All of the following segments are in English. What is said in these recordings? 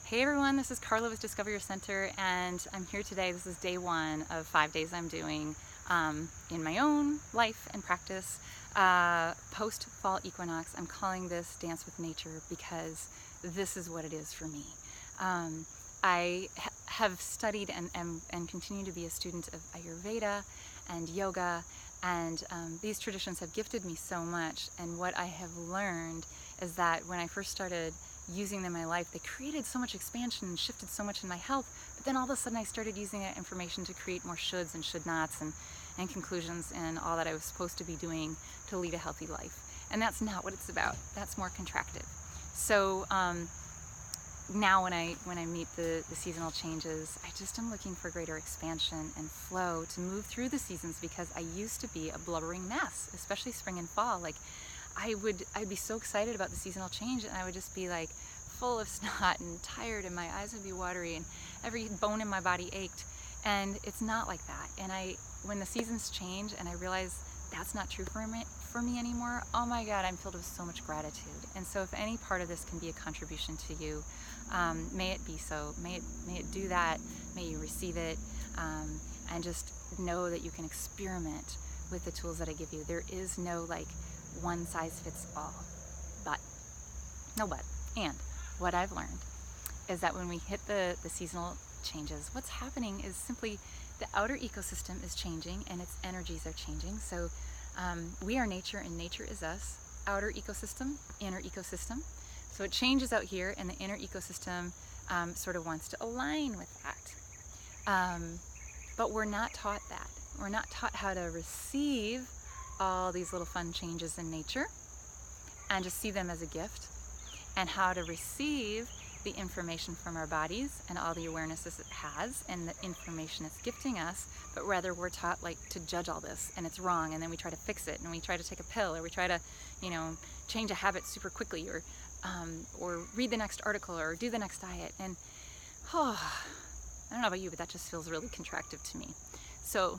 Hey everyone, this is Karla with Discover Your Center, and I'm here today. This is day one of 5 days I'm doing in my own life and practice post Fall Equinox. I'm calling this Dance with Nature because this is what it is for me. I have studied and continue to be a student of Ayurveda and yoga, and these traditions have gifted me so much. And what I have learned is that when I first started using them in my life, they created so much expansion and shifted so much in my health, but then all of a sudden I started using that information to create more shoulds and should nots and conclusions and all that I was supposed to be doing to lead a healthy life. And that's not what it's about. That's more contractive. So now when I meet the seasonal changes, I just am looking for greater expansion and flow to move through the seasons, because I used to be a blubbering mess, especially spring and fall. Like I'd be so excited about the seasonal change, and I would just be like full of snot and tired, and my eyes would be watery and every bone in my body ached. And it's not like that. And when the seasons change and I realize that's not true for me anymore, oh my God, I'm filled with so much gratitude. And so if any part of this can be a contribution to you, may it be so. May it do that. May you receive it, and just know that you can experiment with the tools that I give you. There is no like one size fits all. And what I've learned is that when we hit the seasonal changes, what's happening is simply the outer ecosystem is changing and its energies are changing. So we are nature and nature is us. Outer ecosystem, inner ecosystem. So it changes out here, and the inner ecosystem sort of wants to align with that. But we're not taught that. We're not taught how to receive all these little fun changes in nature and just see them as a gift, and how to receive the information from our bodies and all the awarenesses it has and the information it's gifting us. But rather we're taught like to judge all this, and it's wrong, and then we try to fix it, and we try to take a pill, or we try to change a habit super quickly, or read the next article, or do the next diet. And I don't know about you, but that just feels really contractive to me. So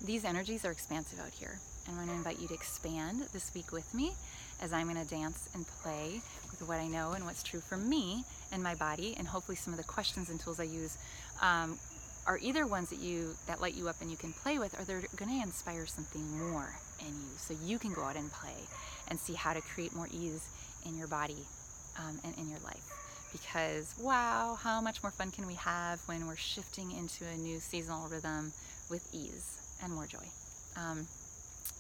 these energies are expansive out here, and I'm going to invite you to expand this week with me as I'm going to dance and play with what I know and what's true for me and my body. And hopefully some of the questions and tools I use are either ones that light you up and you can play with, or they're going to inspire something more in you, so you can go out and play and see how to create more ease in your body and in your life. Because wow, how much more fun can we have when we're shifting into a new seasonal rhythm with ease and more joy.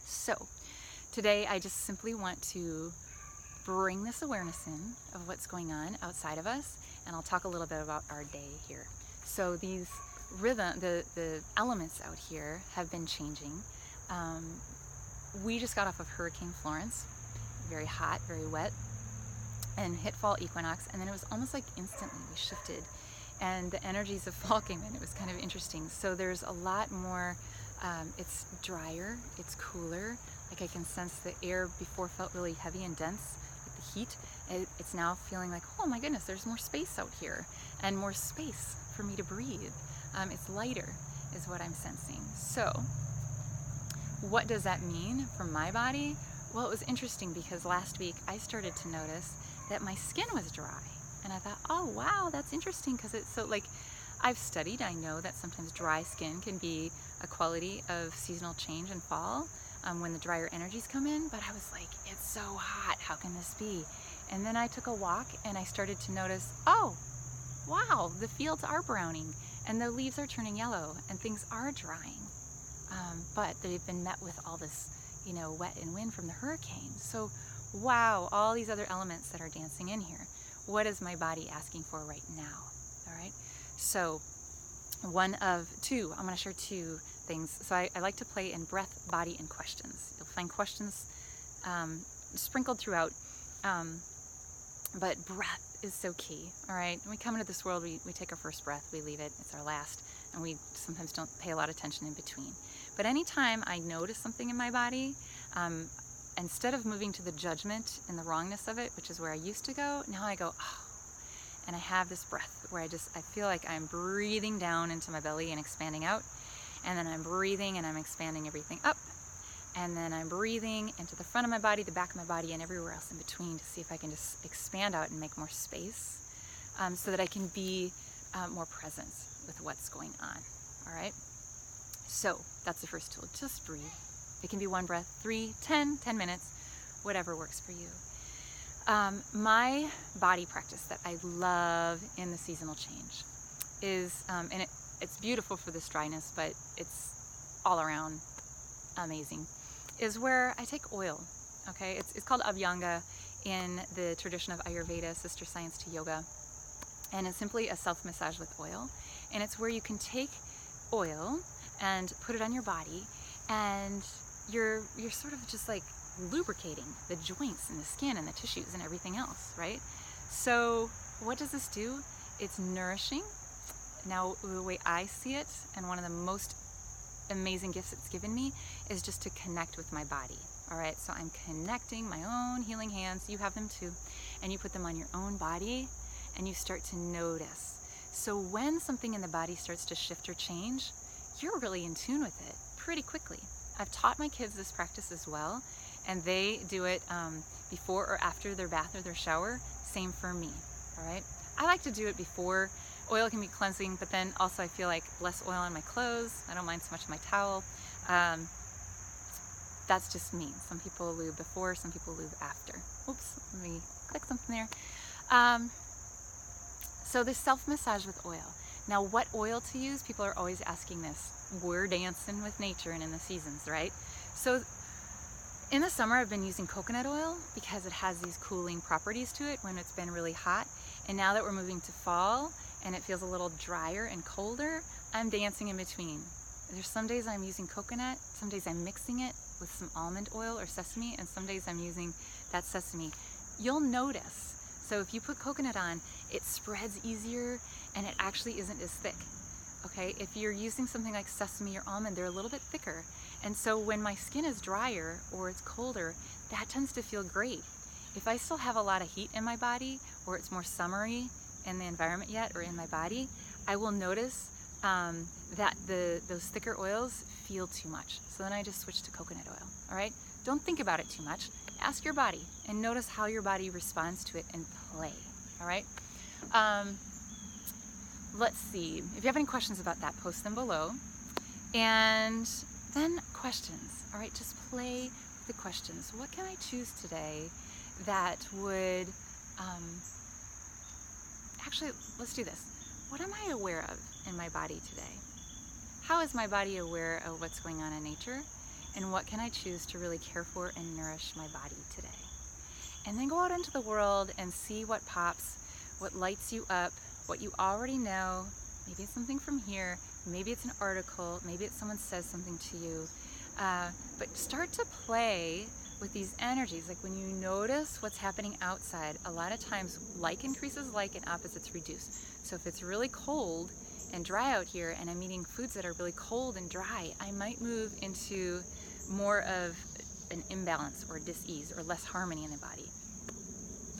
So today I just simply want to bring this awareness in of what's going on outside of us, and I'll talk a little bit about our day here. So these the elements out here have been changing. We just got off of Hurricane Florence, very hot, very wet, and hit Fall Equinox, and then it was almost like instantly we shifted, and the energies of fall came in. It was kind of interesting. So there's a lot more. It's drier, it's cooler. Like I can sense the air before felt really heavy and dense with the heat. It's now feeling like, oh my goodness, there's more space out here and more space for me to breathe. It's lighter is what I'm sensing. So what does that mean for my body? Well, it was interesting because last week I started to notice that my skin was dry, and I thought, oh wow, that's interesting, because it's so like, I've studied, I know that sometimes dry skin can be a quality of seasonal change and fall when the drier energies come in. But I was like, it's so hot, how can this be? And then I took a walk and I started to notice, oh wow, the fields are browning and the leaves are turning yellow and things are drying. But they've been met with all this, wet and wind from the hurricane. So wow, all these other elements that are dancing in here. What is my body asking for right now? All right. So I'm going to share two things. So I like to play in breath, body, and questions. You'll find questions sprinkled throughout, but breath is so key. All right. When we come into this world, we take our first breath, we leave it, it's our last, and we sometimes don't pay a lot of attention in between. But anytime I notice something in my body, instead of moving to the judgment and the wrongness of it, which is where I used to go, now I go, oh, and I have this breath where I feel like I'm breathing down into my belly and expanding out, and then I'm breathing and I'm expanding everything up, and then I'm breathing into the front of my body, the back of my body, and everywhere else in between, to see if I can just expand out and make more space. so that I can be more present with what's going on. All right. So that's the first tool. Just breathe. It can be one breath, 3, 10 minutes, whatever works for you. My body practice that I love in the seasonal change is, and it's beautiful for this dryness, but it's all around amazing, is where I take oil. Okay, it's called Abhyanga in the tradition of Ayurveda, sister science to yoga, and it's simply a self-massage with oil. And it's where you can take oil and put it on your body, and you're sort of just like lubricating the joints and the skin and the tissues and everything else, right? So what does this do? It's nourishing. Now, the way I see it, and one of the most amazing gifts it's given me, is just to connect with my body. All right, so I'm connecting my own healing hands. You have them too. And you put them on your own body, and you start to notice. So when something in the body starts to shift or change, you're really in tune with it pretty quickly. I've taught my kids this practice as well, and they do it before or after their bath or their shower. Same for me, all right? I like to do it before. Oil can be cleansing, but then also I feel like less oil on my clothes. I don't mind so much on my towel. That's just me. Some people lube before, some people lube after. Oops, let me click something there. So this self-massage with oil. Now, what oil to use? People are always asking this. We're dancing with nature and in the seasons, right? So in the summer, I've been using coconut oil because it has these cooling properties to it when it's been really hot. And now that we're moving to fall and it feels a little drier and colder, I'm dancing in between. There's some days I'm using coconut, some days I'm mixing it with some almond oil or sesame, and some days I'm using that sesame. You'll notice. So if you put coconut on, it spreads easier and it actually isn't as thick. Okay, if you're using something like sesame or almond, they're a little bit thicker. And so when my skin is drier or it's colder, that tends to feel great. If I still have a lot of heat in my body, or it's more summery in the environment yet or in my body, I will notice that those thicker oils feel too much. So then I just switch to coconut oil, all right? Don't think about it too much. Ask your body and notice how your body responds to it and play, all right? Let's see. If you have any questions about that, post them below. And then questions, all right? Just play with the questions. What can I choose today that would, actually, let's do this. What am I aware of in my body today? How is my body aware of what's going on in nature? And what can I choose to really care for and nourish my body today? And then go out into the world and see what pops, what lights you up, what you already know. Maybe it's something from here, maybe it's an article, maybe it's someone says something to you. But start to play with these energies. Like when you notice what's happening outside, a lot of times like increases like and opposites reduce. So if it's really cold and dry out here and I'm eating foods that are really cold and dry, I might move into more of an imbalance or dis-ease or less harmony in the body.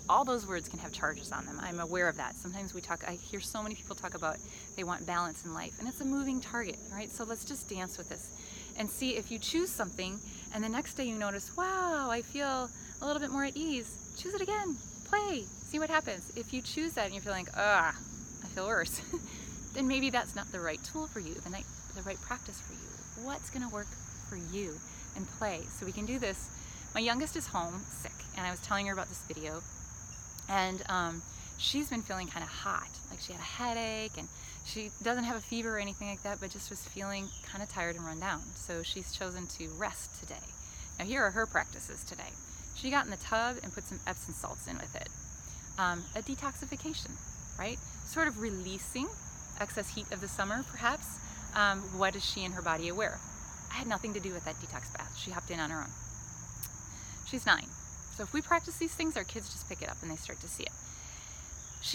All those words can have charges on them. I'm aware of that. Sometimes I hear so many people talk about they want balance in life, and it's a moving target, right? So let's just dance with this and see if you choose something and the next day you notice, wow, I feel a little bit more at ease. Choose it again, play, see what happens. If you choose that and you're feeling, I feel worse, then maybe that's not the right tool for you, the right practice for you. What's gonna work for you? And play. So we can do this. My youngest is home sick, and I was telling her about this video, and she's been feeling kind of hot, like she had a headache, and she doesn't have a fever or anything like that, but just was feeling kind of tired and run down. So she's chosen to rest today. Now here are her practices today. She got in the tub and put some Epsom salts in with it. A detoxification, right? Sort of releasing excess heat of the summer, perhaps. What is she and her body aware of? I had nothing to do with that detox bath. She hopped in on her own. She's 9. So if we practice these things, our kids just pick it up and they start to see it.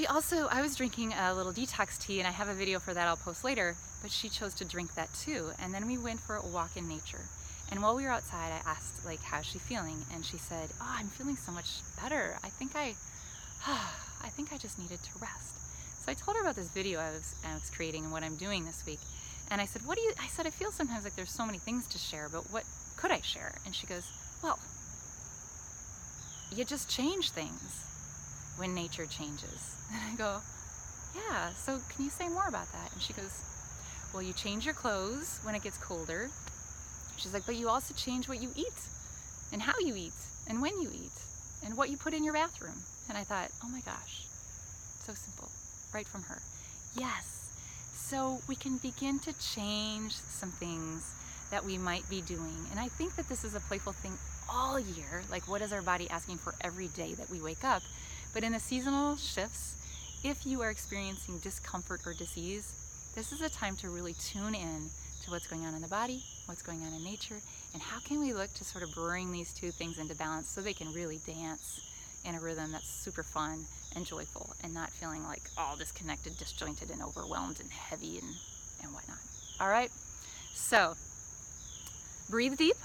I was drinking a little detox tea, and I have a video for that I'll post later, but she chose to drink that too. And then we went for a walk in nature. And while we were outside, I asked, like, how's she feeling? And she said, I'm feeling so much better. I think I just needed to rest. So I told her about this video I was creating and what I'm doing this week. And I said, I said, I feel sometimes like there's so many things to share, but what could I share? And she goes, well, you just change things when nature changes. And I go, yeah, so can you say more about that? And she goes, well, you change your clothes when it gets colder. She's like, but you also change what you eat and how you eat and when you eat and what you put in your bathroom. And I thought, oh my gosh, so simple, right from her. Yes, so we can begin to change some things that we might be doing. And I think that this is a playful thing all year. Like, what is our body asking for every day that we wake up? But in the seasonal shifts, if you are experiencing discomfort or disease, this is a time to really tune in to what's going on in the body, what's going on in nature, and how can we look to sort of bring these two things into balance so they can really dance in a rhythm that's super fun and joyful and not feeling like all disconnected, disjointed, and overwhelmed and heavy and whatnot. All right, so breathe deep,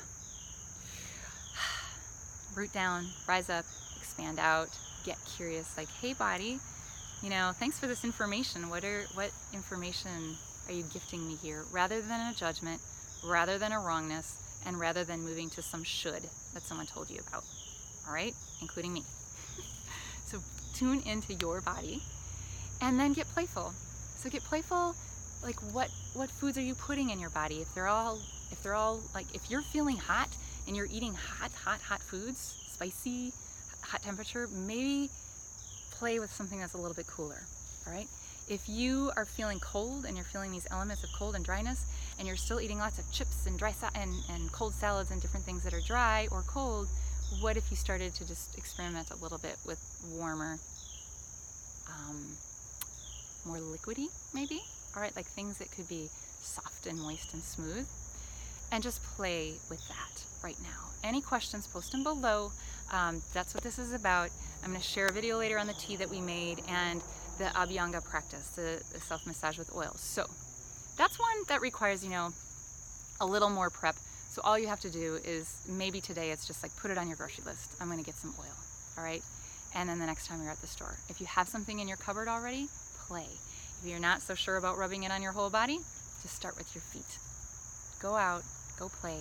root down, rise up, expand out, get curious, like, hey body, you know, thanks for this information. What information are you gifting me here? Rather than a judgment, rather than a wrongness, and rather than moving to some should that someone told you about. All right, including me. So tune into your body and then get playful. So get playful, like what foods are you putting in your body? If they're all like, if you're feeling hot and you're eating hot foods, spicy, hot temperature, maybe play with something that's a little bit cooler. All right, if you are feeling cold and you're feeling these elements of cold and dryness and you're still eating lots of chips and and cold salads and different things that are dry or cold, what if you started to just experiment a little bit with warmer, more liquidy maybe? All right, like things that could be soft and moist and smooth, and just play with that right now. Any questions, post them below. That's what this is about. I'm going to share a video later on the tea that we made and the Abhyanga practice, the self-massage with oils. So that's one that requires, you know, a little more prep. So all you have to do is, maybe today it's just like put it on your grocery list. I'm going to get some oil, all right? And then the next time you're at the store, if you have something in your cupboard already, play. If you're not so sure about rubbing it on your whole body, just start with your feet. Go out, go play,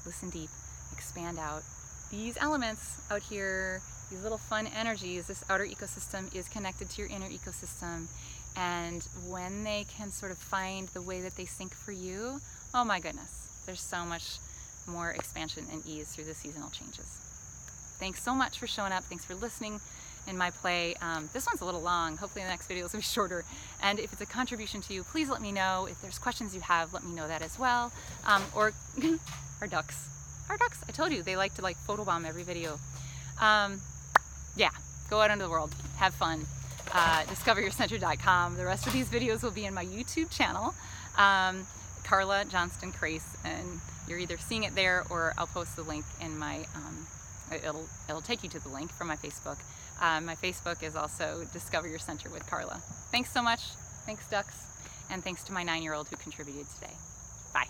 listen deep, expand out. These elements out here, these little fun energies, this outer ecosystem is connected to your inner ecosystem. And when they can sort of find the way that they sync for you, oh my goodness, there's so much more expansion and ease through the seasonal changes. Thanks so much for showing up. Thanks for listening in my play. This one's a little long. Hopefully the next video will be shorter. And if it's a contribution to you, please let me know. If there's questions you have, let me know that as well. Or our ducks. Our ducks, I told you, they like to like photobomb every video. Yeah, go out into the world. Have fun. DiscoverYourCenter.com. The rest of these videos will be in my YouTube channel, Karla Johnston-Krase, and you're either seeing it there or I'll post the link in my, it'll take you to the link from my Facebook. My Facebook is also Discover Your Center with Karla. Thanks so much. Thanks, ducks. And thanks to my 9-year-old who contributed today. Bye.